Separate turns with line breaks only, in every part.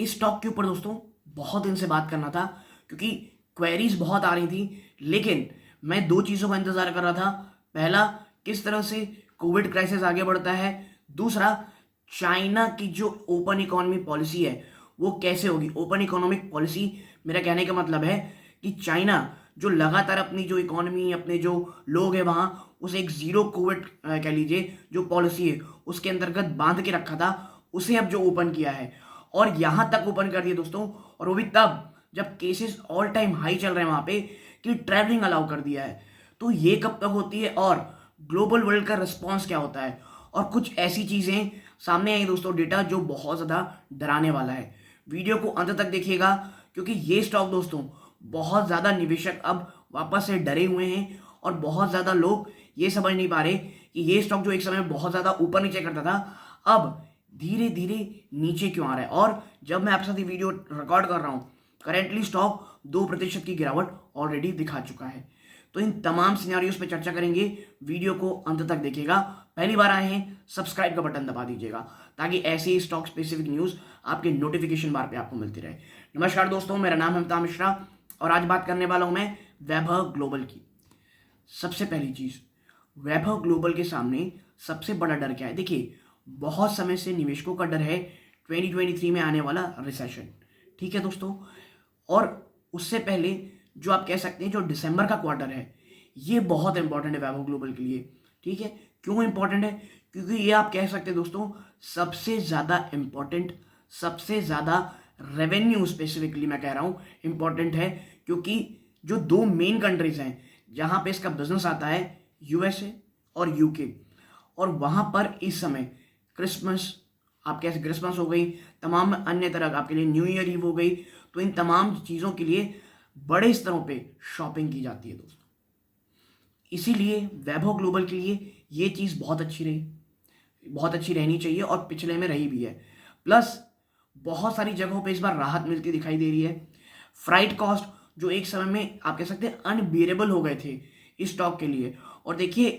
इस स्टॉक के ऊपर दोस्तों बहुत दिन से बात करना था, क्योंकि क्वेरीज बहुत आ रही थी। लेकिन मैं दो चीज़ों का इंतज़ार कर रहा था। पहला, किस तरह से कोविड क्राइसिस आगे बढ़ता है। दूसरा, चाइना की जो ओपन इकोनॉमी पॉलिसी है वो कैसे होगी। ओपन इकोनॉमिक पॉलिसी, मेरा कहने का मतलब है कि चाइना जो लगातार अपनी जो इकोनॉमी, अपने जो लोग हैं वहाँ, उसे एक ज़ीरो कोविड कह लीजिए जो पॉलिसी है उसके अंतर्गत बांध के रखा था, उसे अब जो ओपन किया है और यहाँ तक ओपन कर दिया दोस्तों, और वो भी तब जब केसेस ऑल टाइम हाई चल रहे हैं वहाँ पे, कि ट्रैवलिंग अलाउ कर दिया है। तो ये कब तक होती है और ग्लोबल वर्ल्ड का रिस्पॉन्स क्या होता है। और कुछ ऐसी चीज़ें सामने आई दोस्तों, डेटा जो बहुत ज़्यादा डराने वाला है। वीडियो को अंत तक देखिएगा, क्योंकि ये स्टॉक दोस्तों बहुत ज़्यादा निवेशक अब वापस से डरे हुए हैं और बहुत ज़्यादा लोग ये समझ नहीं पा रहे कि ये स्टॉक जो एक समय बहुत ज़्यादा ऊपर नीचे करता था, अब धीरे धीरे नीचे क्यों आ रहा है। और जब मैं आपके साथ ये वीडियो रिकॉर्ड कर रहा हूँ, करेंटली स्टॉक 2% की गिरावट ऑलरेडी दिखा चुका है। तो इन तमाम सिनेरियोस पे चर्चा करेंगे। वीडियो को अंत तक देखिएगा। पहली बार आए हैं, सब्सक्राइब का बटन दबा दीजिएगा, ताकि ऐसे ही स्टॉक स्पेसिफिक न्यूज़ आपके नोटिफिकेशन बार पे आपको मिलती रहे। नमस्कार दोस्तों, मेरा नाम है अमिताभ मिश्रा और आज बात करने वाला हूं मैं वैभव ग्लोबल की। सबसे पहली चीज़, वैभव ग्लोबल के सामने सबसे बड़ा डर क्या है। देखिए, बहुत समय से निवेशकों का डर है 2023 में आने वाला रिसेशन। ठीक है दोस्तों, और उससे पहले जो आप कह सकते हैं जो दिसंबर का क्वार्टर है, ये बहुत इंपॉर्टेंट है वैभव ग्लोबल के लिए। ठीक है, क्यों इंपॉर्टेंट है? क्योंकि ये आप कह सकते हैं दोस्तों सबसे ज़्यादा इंपॉर्टेंट, सबसे ज़्यादा रेवेन्यू स्पेसिफिकली मैं कह रहा हूँ इंपॉर्टेंट है, क्योंकि जो दो मेन कंट्रीज हैं जहाँ पे इसका बिजनेस आता है, यूएसए और यूके, और वहाँ पर इस समय क्रिसमस, आप कैसे क्रिसमस हो गई, तमाम अन्य तरह आपके लिए न्यू ईयर ईव हो गई, तो इन तमाम चीज़ों के लिए बड़े स्तरों पे शॉपिंग की जाती है दोस्तों। इसीलिए वैभव ग्लोबल के लिए ये चीज़ बहुत अच्छी रही, बहुत अच्छी रहनी चाहिए और पिछले में रही भी है। प्लस बहुत सारी जगहों पे इस बार राहत मिलती दिखाई दे रही है। फ्राइट कॉस्ट जो एक समय में आप कह सकते हैं अनबियरेबल हो गए थे इस स्टॉक के लिए, और देखिए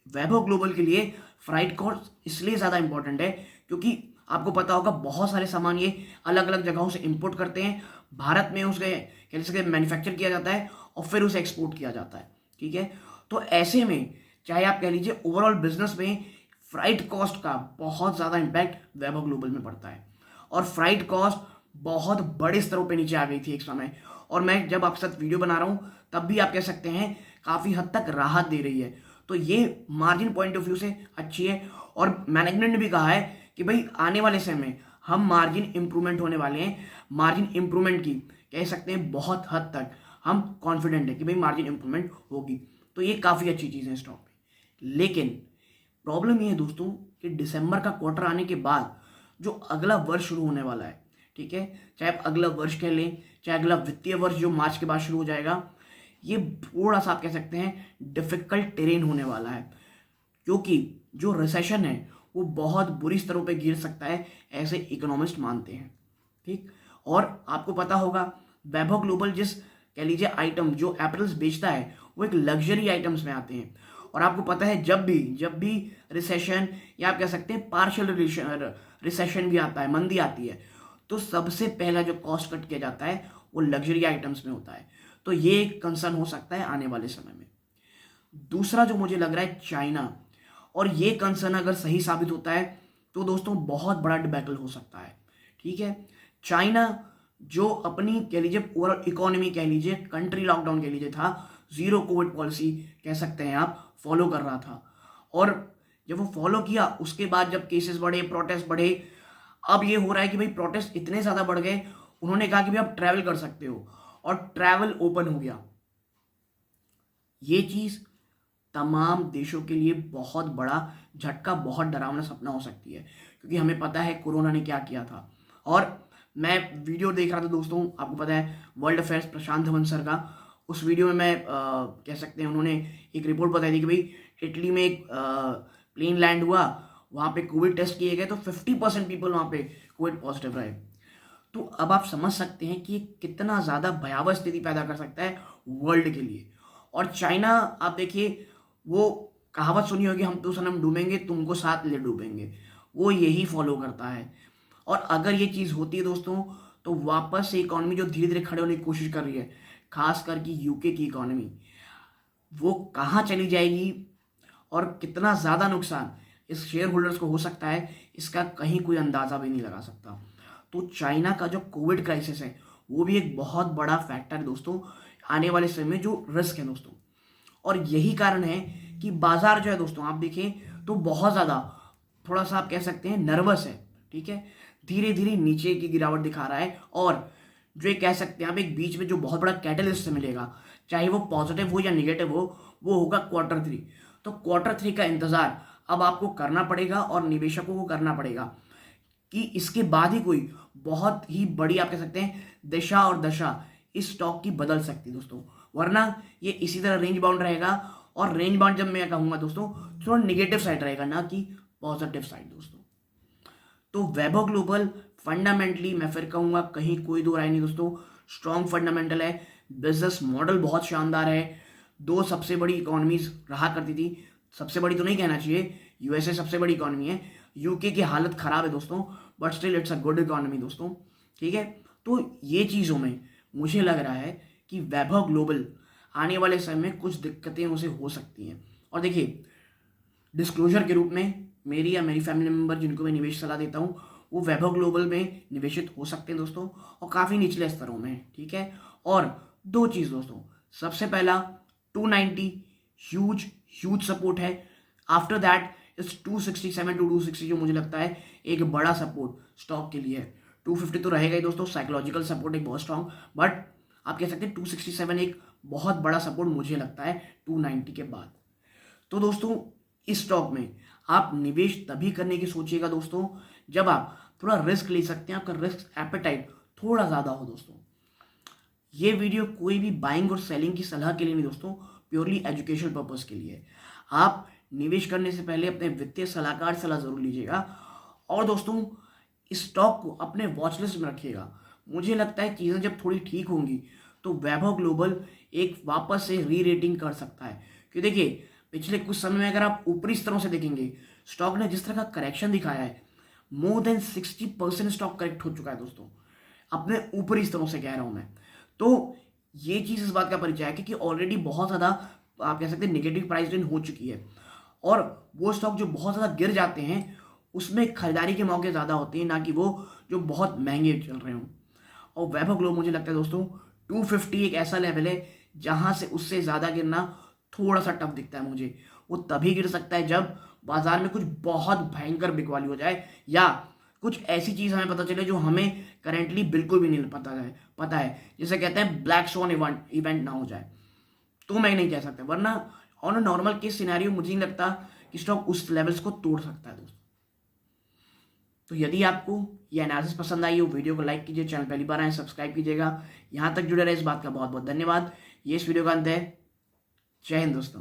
वैभव ग्लोबल के लिए फ्राइट कॉस्ट इसलिए ज़्यादा इंपॉर्टेंट है क्योंकि आपको पता होगा बहुत सारे सामान ये अलग अलग जगहों से इंपोर्ट करते हैं, भारत में उसे कह सकते मैन्युफैक्चर किया जाता है और फिर उसे एक्सपोर्ट किया जाता है। ठीक है, तो ऐसे में चाहे आप कह लीजिए ओवरऑल बिजनेस में फ्राइट कॉस्ट का बहुत ज़्यादा इम्पैक्ट वैभव ग्लोबल में पड़ता है, और फ्राइट कॉस्ट बहुत बड़े स्तरों पे नीचे आ गई थी एक समय, और मैं जब आपके साथ वीडियो बना रहा हूँ तब भी आप कह सकते हैं काफ़ी हद तक राहत दे रही है। तो ये मार्जिन पॉइंट ऑफ व्यू से अच्छी है, और मैनेजमेंट ने भी कहा है कि भाई आने वाले समय में हम मार्जिन इंप्रूवमेंट होने वाले हैं। मार्जिन इंप्रूवमेंट की कह सकते हैं बहुत हद तक हम कॉन्फिडेंट है कि भाई मार्जिन इंप्रूवमेंट होगी, तो ये काफ़ी अच्छी चीज़ है स्टॉक में। लेकिन प्रॉब्लम ये है दोस्तों कि दिसंबर का क्वार्टर आने के बाद जो अगला वर्ष शुरू होने वाला है, ठीक है, चाहे आप अगला वर्ष कह लें, चाहे अगला वित्तीय वर्ष जो मार्च के बाद शुरू हो जाएगा, ये थोड़ा सा आप कह सकते हैं डिफिकल्ट टेरेन होने वाला है, क्योंकि जो रिसेशन है वो बहुत बुरी स्तरों पे गिर सकता है, ऐसे इकोनॉमिस्ट मानते हैं। ठीक, और आपको पता होगा वैभव ग्लोबल जिस कह लीजिए आइटम जो एप्पल्स बेचता है वो एक लग्जरी आइटम्स में आते हैं, और आपको पता है जब भी रिसेशन या आप कह सकते हैं पार्शियल रिसेशन भी आता है, मंदी आती है, तो सबसे पहला जो कॉस्ट कट किया जाता है वो लग्जरी आइटम्स में होता है। तो ये एक कंसर्न हो सकता है आने वाले समय में। दूसरा जो मुझे लग रहा है चाइना, और ये कंसर्न अगर सही साबित होता है तो दोस्तों बहुत बड़ा डिबैकल हो सकता है। ठीक है, चाइना जो अपनी कह लीजिए ओवरऑल इकोनॉमी कह लीजिए, कंट्री लॉकडाउन कह लीजिए था, जीरो कोविड पॉलिसी कह सकते हैं आप, फॉलो कर रहा था, और जब वो फॉलो किया उसके बाद जब केसेस बढ़े, प्रोटेस्ट बढ़े, अब ये हो रहा है कि भाई प्रोटेस्ट इतने ज़्यादा बढ़ गए, उन्होंने कहा कि भाई आप ट्रैवल कर सकते हो, और ट्रैवल ओपन हो गया। ये चीज़ तमाम देशों के लिए बहुत बड़ा झटका, बहुत डरावना सपना हो सकती है, क्योंकि हमें पता है कोरोना ने क्या किया था। और मैं वीडियो देख रहा था दोस्तों, आपको पता है वर्ल्ड अफेयर्स प्रशांत धवन सर का, उस वीडियो में मैं कह सकते हैं उन्होंने एक रिपोर्ट बताई थी कि भाई इटली में एक प्लेन लैंड हुआ, वहाँ पे कोविड टेस्ट किए गए तो 50% पीपल वहाँ पे कोविड पॉजिटिव रहे। तो अब आप समझ सकते हैं कि ये कितना ज़्यादा भयावह स्थिति पैदा कर सकता है वर्ल्ड के लिए। और चाइना, आप देखिए, वो कहावत सुनी होगी, हम तो सनम डूबेंगे तुमको साथ ले डूबेंगे, वो यही फॉलो करता है। और अगर ये चीज़ होती है दोस्तों तो वापस से इकोनॉमी जो धीरे धीरे खड़े होने की कोशिश कर रही है, खास करके यूके की इकोनॉमी, वो कहाँ चली जाएगी और कितना ज़्यादा नुकसान इस शेयर होल्डर्स को हो सकता है, इसका कहीं कोई अंदाज़ा भी नहीं लगा सकता। तो चाइना का जो कोविड क्राइसिस है वो भी एक बहुत बड़ा फैक्टर है दोस्तों, आने वाले समय में जो रिस्क है दोस्तों। और यही कारण है कि बाजार जो है दोस्तों, आप देखें तो बहुत ज़्यादा थोड़ा सा आप कह सकते हैं नर्वस है, ठीक है, धीरे धीरे नीचे की गिरावट दिखा रहा है। और जो ये कह सकते हैं आप, एक बीच में जो बहुत बड़ा कैटलिस्ट मिलेगा, चाहे वो पॉजिटिव हो या निगेटिव हो, वो होगा Q3। तो Q3 का इंतज़ार अब आपको करना पड़ेगा और निवेशकों को करना पड़ेगा कि इसके बाद ही कोई बहुत ही बड़ी आप कह सकते हैं दिशा और दशा इस स्टॉक की बदल सकती है दोस्तों, वरना ये इसी तरह रेंज बाउंड रहेगा। और रेंज बाउंड जब मैं कहूँगा दोस्तों, थोड़ा निगेटिव साइड रहेगा, ना कि पॉजिटिव साइड दोस्तों। तो वैभव ग्लोबल फंडामेंटली मैं फिर कहूँगा कहीं कोई दो राय नहीं दोस्तों, स्ट्रॉन्ग फंडामेंटल है, बिजनेस मॉडल बहुत शानदार है। दो सबसे बड़ी इकोनॉमीज रहा करती थी, सबसे बड़ी तो नहीं कहना चाहिए, यूएसए सबसे बड़ी इकोनॉमी है, यूके की हालत खराब है दोस्तों, but still it's a good economy दोस्तों, ठीक है। तो ये चीज़ों में मुझे लग रहा है कि वैभव ग्लोबल आने वाले समय में कुछ दिक्कतें उसे हो सकती हैं। और देखिए, डिस्क्लोजर के रूप में मेरी या मेरी फैमिली मेम्बर जिनको मैं निवेश सलाह देता हूँ, वो वैभव ग्लोबल में निवेशित हो सकते हैं दोस्तों, और काफ़ी निचले स्तरों में, ठीक है। और दो चीज़ दोस्तों, सबसे पहला 290 ह्यूज सपोर्ट है। आफ्टर दैट इस 267 टू 260 जो मुझे लगता है एक बड़ा सपोर्ट स्टॉक के लिए है। 250 तो रहेगा ही दोस्तों, साइकोलॉजिकल सपोर्ट एक बहुत स्ट्रांग, बट आप कह सकते हैं 267 एक बहुत बड़ा सपोर्ट मुझे लगता है 290 के बाद। तो दोस्तों, इस स्टॉक में आप निवेश तभी करने की सोचिएगा दोस्तों जब आप थोड़ा रिस्क ले सकते हैं, आपका रिस्क एपेटाइट थोड़ा ज़्यादा हो दोस्तों। ये वीडियो कोई भी बाइंग और सेलिंग की सलाह के लिए नहीं दोस्तों, प्योरली एजुकेशन पर्पस के लिए। आप निवेश करने से पहले अपने वित्तीय सलाहकार सलाह जरूर लीजिएगा। और दोस्तों, इस स्टॉक को अपने वॉच लिस्ट में रखिएगा। मुझे लगता है चीज़ें जब थोड़ी ठीक होंगी तो वैभव ग्लोबल एक वापस से री रेटिंग कर सकता है। क्योंकि देखिए, पिछले कुछ समय में अगर आप ऊपरी स्तरों से देखेंगे, स्टॉक ने जिस तरह का करेक्शन दिखाया है, मोर देन 60% स्टॉक करेक्ट हो चुका है दोस्तों, अपने ऊपरी स्तरों से कह रहा हूं मैं। तो ये चीज़ इस बात का परिचय है कि ऑलरेडी बहुत ज़्यादा आप कह सकते हैं नेगेटिव प्राइस रेंज हो चुकी है, और वो स्टॉक जो बहुत ज़्यादा गिर जाते हैं उसमें खरीदारी के मौके ज़्यादा होते हैं, ना कि वो जो बहुत महंगे चल रहे हों। और वैभव ग्लोबल मुझे लगता है दोस्तों 250 एक ऐसा लेवल है जहाँ से उससे ज़्यादा गिरना थोड़ा सा टफ दिखता है मुझे। वो तभी गिर सकता है जब बाजार में कुछ बहुत भयंकर बिकवाली हो जाए, या कुछ ऐसी चीज़ हमें पता चले जो हमें करेंटली बिल्कुल भी नहीं पता है, जिसे कहते हैं ब्लैक स्वॉन इवेंट ना हो जाए, तो मैं नहीं कह सकता। वरना on a normal case scenario मुझे नहीं लगता कि स्टॉक उस लेवल्स को तोड़ सकता है दोस्तों। तो यदि आपको ये एनालिसिस पसंद आई हो, वीडियो को लाइक कीजिए, चैनल पहली बार आए सब्सक्राइब कीजिएगा। यहाँ तक जुड़े रहे इस बात का बहुत बहुत धन्यवाद। ये इस वीडियो का अंत है। जय हिंद दोस्तों।